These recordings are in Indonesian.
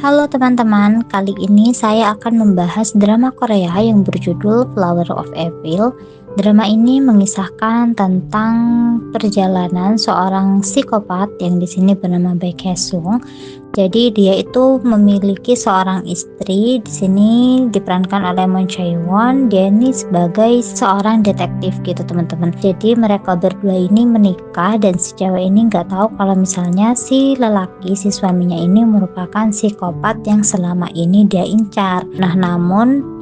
Halo teman-teman, kali ini saya akan membahas drama Korea yang berjudul Flower of Evil. Drama ini mengisahkan tentang perjalanan seorang psikopat yang di sini bernama Baek Hae-sung. Jadi dia itu memiliki seorang istri, di sini diperankan oleh Moon Chae-won. Dia ini sebagai seorang detektif gitu teman-teman. Jadi mereka berdua ini menikah dan si cewek ini nggak tahu kalau misalnya si lelaki, si suaminya ini merupakan psikopat yang selama ini dia incar. Nah namun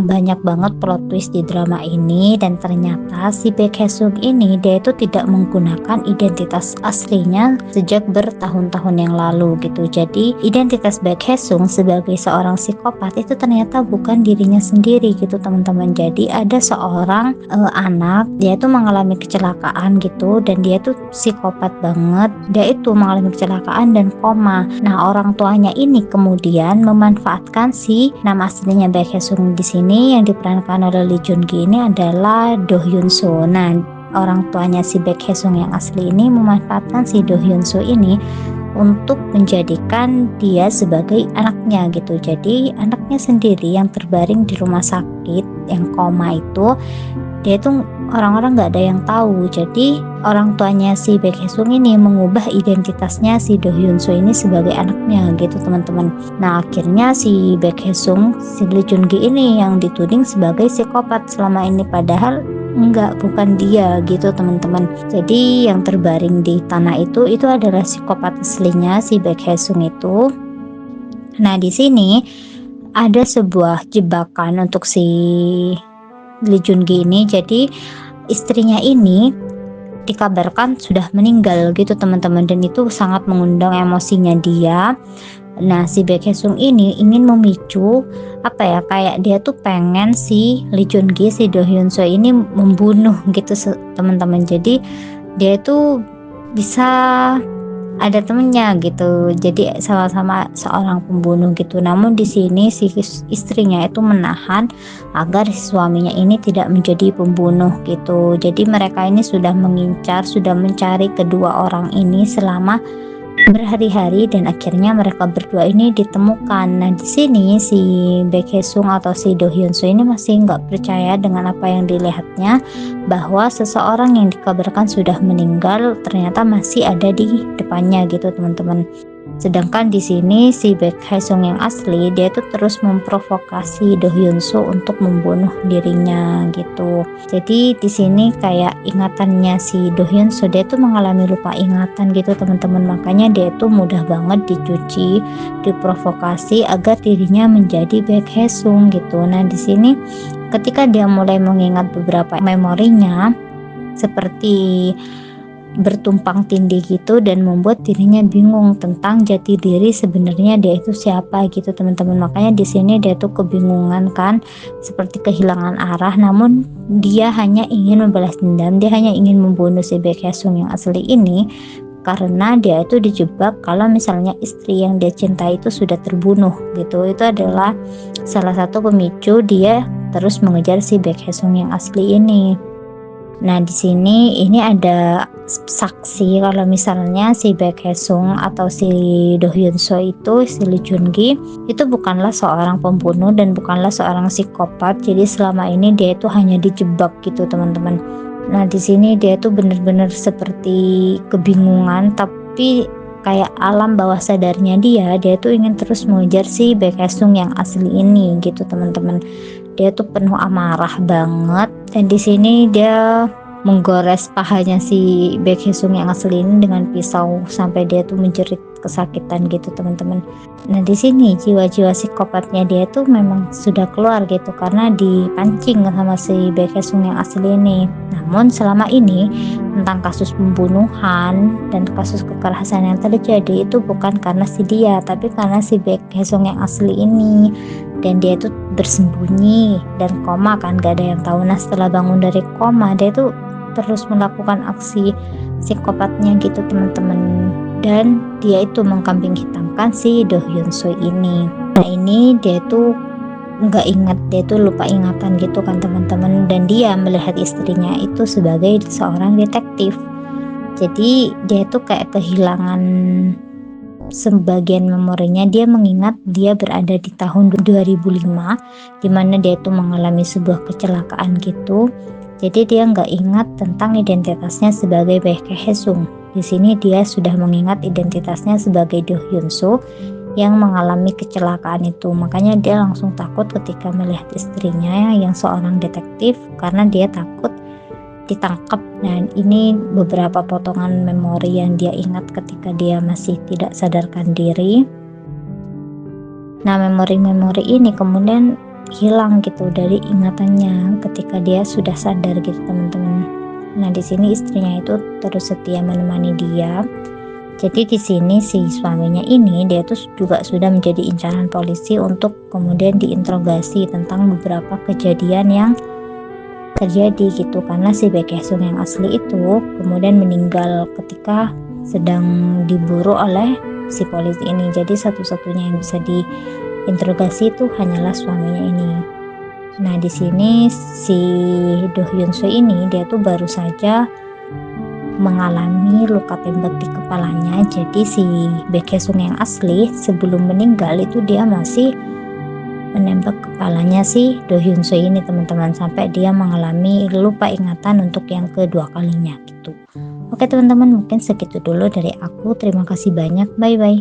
banyak banget plot twist di drama ini, dan ternyata si Baek Hae-sung ini dia itu tidak menggunakan identitas aslinya sejak bertahun-tahun yang lalu gitu. Jadi identitas Baek Hae-sung sebagai seorang psikopat itu ternyata bukan dirinya sendiri gitu teman-teman. Jadi ada seorang anak, dia itu mengalami kecelakaan gitu, dan dia tuh psikopat banget. Dia itu mengalami kecelakaan dan koma. Nah orang tuanya ini kemudian memanfaatkan si nama aslinya Baek Hae-sung di sini yang diperankan oleh Lee Joon Gi ini adalah Do Hyun Soo. Nah orang tuanya si Baek Hae-sung yang asli ini memanfaatkan si Do Hyun Soo ini untuk menjadikan dia sebagai anaknya gitu. Jadi anaknya sendiri yang terbaring di rumah sakit yang koma itu, dia itu orang-orang nggak ada yang tahu. Jadi orang tuanya si Baek Hae-sung ini mengubah identitasnya si Do Hyun Soo ini sebagai anaknya gitu teman-teman. Nah akhirnya si Baek Hae-sung, si Lee Joon Gi ini yang dituding sebagai psikopat selama ini, padahal enggak, bukan dia gitu teman-teman. Jadi yang terbaring di tanah itu adalah psikopat aslinya si Baek Hae-sung itu. Nah di sini ada sebuah jebakan untuk si Lee Joon Gi ini. Jadi istrinya ini dikabarkan sudah meninggal gitu teman-teman, dan itu sangat mengundang emosinya dia. Nah si Baek Hae-sung ini ingin memicu kayak dia tuh pengen si Lee Joon Gi, si Do Hyun Soo ini membunuh gitu teman-teman. Jadi dia itu bisa ada temennya gitu, jadi sama-sama seorang pembunuh gitu. Namun di sini si istrinya itu menahan agar suaminya ini tidak menjadi pembunuh gitu. Jadi mereka ini sudah mengincar, sudah mencari kedua orang ini selama berhari-hari, dan akhirnya mereka berdua ini ditemukan. Nah di sini si Baek Hae-sung atau si Do Hyun Soo ini masih nggak percaya dengan apa yang dilihatnya, bahwa seseorang yang dikabarkan sudah meninggal ternyata masih ada di depannya gitu teman-teman. Sedangkan di sini si Baek Hae-sung yang asli, dia tuh terus memprovokasi Do Hyun Soo untuk membunuh dirinya gitu. Jadi di sini kayak ingatannya si Do Hyun Soo, dia tuh mengalami lupa ingatan gitu teman-teman. Makanya dia tuh mudah banget dicuci, diprovokasi agar dirinya menjadi Baek Hae-sung gitu. Nah di sini ketika dia mulai mengingat beberapa memorinya, seperti bertumpang tindih gitu, dan membuat dirinya bingung tentang jati diri sebenarnya dia itu siapa gitu teman-teman. Makanya di sini dia tuh kebingungan kan, seperti kehilangan arah. Namun dia hanya ingin membalas dendam, dia hanya ingin membunuh si Baek Hae-sung yang asli ini, karena dia itu dijebak kalau misalnya istri yang dia cintai itu sudah terbunuh gitu. Itu adalah salah satu pemicu dia terus mengejar si Baek Hae-sung yang asli ini. Nah di sini ini ada saksi kalau misalnya si Baek Hae-sung atau si Do Hyun Soo itu, si Lee Joon Gi itu bukanlah seorang pembunuh dan bukanlah seorang psikopat. Jadi selama ini dia itu hanya dijebak gitu teman-teman. Nah di sini dia itu benar-benar seperti kebingungan, tapi kayak alam bawah sadarnya dia tuh ingin terus mengejar si Baek Hae-sung yang asli ini gitu teman-teman. Dia tuh penuh amarah banget, dan di sini dia menggores pahanya si Baek Hae-sung yang asli ini dengan pisau sampai dia tuh menjerit kesakitan gitu teman-teman. Nah di sini jiwa-jiwa psikopatnya dia tuh memang sudah keluar gitu, karena dipancing sama si Baek Hae-sung yang asli ini. Namun selama ini tentang kasus pembunuhan dan kasus kekerasan yang terjadi itu bukan karena si dia, tapi karena si Baek Hae-sung yang asli ini. Dan dia itu bersembunyi dan koma kan, gak ada yang tahu. Nah setelah bangun dari koma, dia tuh terus melakukan aksi psikopatnya gitu teman-teman, dan dia itu mengkambing hitamkan si Do Hyun Soo ini. Nah ini dia tuh nggak ingat, dia tuh lupa ingatan gitu kan teman-teman, dan dia melihat istrinya itu sebagai seorang detektif. Jadi dia tuh kayak kehilangan sebagian memorinya dia mengingat dia berada di tahun 2005, dimana dia itu mengalami sebuah kecelakaan gitu. Jadi dia nggak ingat tentang identitasnya sebagai Baek Hye-sung. Di sini dia sudah mengingat identitasnya sebagai Do Hyun Soo yang mengalami kecelakaan itu. Makanya dia langsung takut ketika melihat istrinya yang seorang detektif, karena dia takut ditangkap. Nah, ini beberapa potongan memori yang dia ingat ketika dia masih tidak sadarkan diri. Nah, memori-memori ini kemudian hilang gitu dari ingatannya ketika dia sudah sadar gitu, teman-teman. Nah, di sini istrinya itu terus setia menemani dia. Jadi di sini si suaminya ini dia tuh juga sudah menjadi incaran polisi untuk kemudian diinterogasi tentang beberapa kejadian yang terjadi gitu, karena si Baek Hye-sung yang asli itu kemudian meninggal ketika sedang diburu oleh si polisi ini. Jadi satu-satunya yang bisa diinterogasi itu hanyalah suaminya ini. Nah, di sini si Do Hyun Soo ini dia tuh baru saja mengalami luka tembak di kepalanya. Jadi si Baek Hye-sung yang asli sebelum meninggal itu dia masih menembak kepalanya si Do Hyun Soo ini, teman-teman, sampai dia mengalami lupa ingatan untuk yang kedua kalinya gitu. Oke teman-teman, mungkin segitu dulu dari aku. Terima kasih banyak, bye bye.